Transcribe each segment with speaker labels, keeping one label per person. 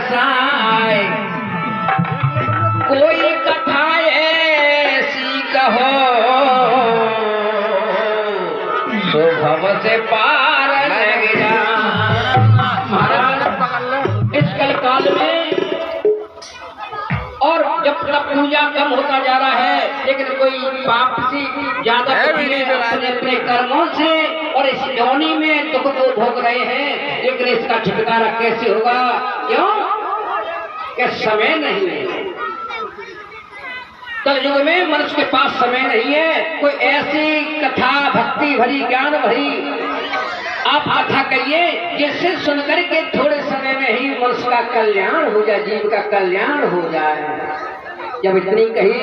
Speaker 1: बरसाए, कोई कथा ऐसी कहो तो भव से पार लग जा। महाराज इस कल काल में और जब तक पूजा कम होता जा रहा है, लेकिन कोई पाप से ज्यादा अपने कर्मों से और इस योनि में दुख को भोग रहे हैं, लेकिन इसका छुटकारा कैसे होगा? क्यों? कि समय नहीं है। कलयुग में मनुष्य के पास समय नहीं है। कोई ऐसी कथा भक्ति भरी ज्ञान भरी आप कथा कहिए जिससे सुनकर के थोड़े समय में ही मनुष्य का कल्याण हो जाए, जीव का कल्याण हो जाए। जब इतनी कही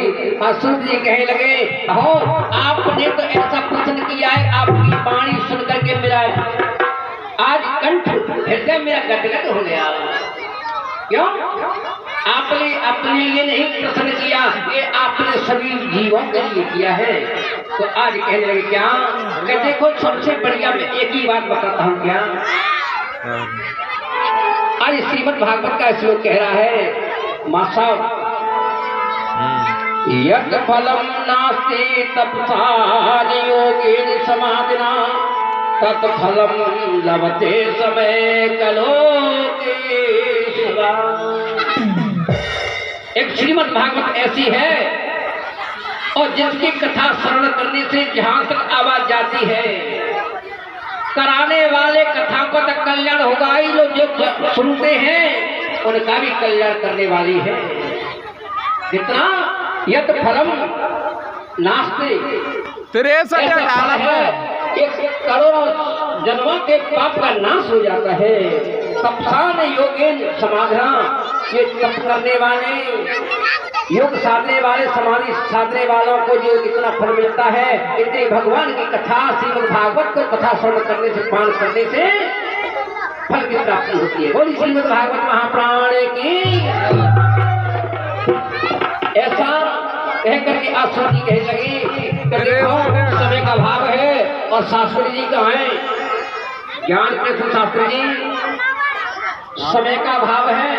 Speaker 1: सूत जी कहने लगे, अहो आपने तो ऐसा प्रश्न किया है, आपकी वाणी सुनकर के मेरा आज कंठ हृदय मेरा गदगद हो गया। क्यों? आपने अपने लिए नहीं प्रश्न किया, ये आपने सभी जीवों के लिए किया है। तो आज कहने लगे क्या? कि देखो सबसे बढ़िया मैं एक ही बात बताता हूँ क्या। आज श्रीमद् भागवत का श्लोक कह रहा है, मासा यज्ञ फलम नास्ति तपसा योगेन समाधिना तत्फलम लभते समय कलोके सदा। एक श्रीमद् भागवत ऐसी है और जिसकी कथा श्रवण करने से जहां तक आवाज जाती है, कराने वाले कथा को तक कल्याण होगा ही। लोग जो सुनते हैं उनका भी कल्याण करने वाली है। जितना यत फलम नास्ते एक करोड़ों जन्मों के पाप का नाश हो जाता है। तपसान योगेन समाधना, ये तप करने वाले, योग साधने वाले, समाधि साधने वालों को जो इतना फल मिलता है, इतने भगवान की कथा श्रीमद् भागवत को कथा श्रवण करने से, पान करने से फल की प्राप्ति होती है। बोली श्रीमद् भागवत महाप्राण की। ऐसा कह करके आप जी कहने लगे, समय का भाव है। और शास्त्री जी कहाँ है? ज्ञान कृष्ण शास्त्री जी, समय का भाव है।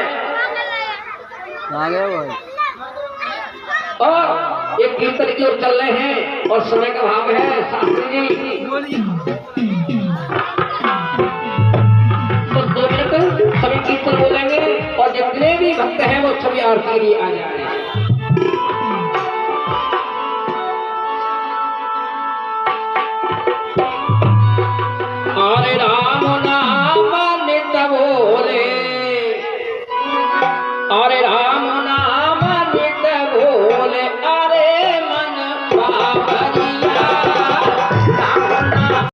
Speaker 1: और एक कीर्तन की ओर चल रहे हैं और समय का भाव है। शास्त्री जी तो 2 मिनट सभी कीर्तन बोलेंगे और जितने भी भक्त हैं वो सभी आरती के लिए आ जाए। हरे राम नाम नित बोले, हरे राम नाम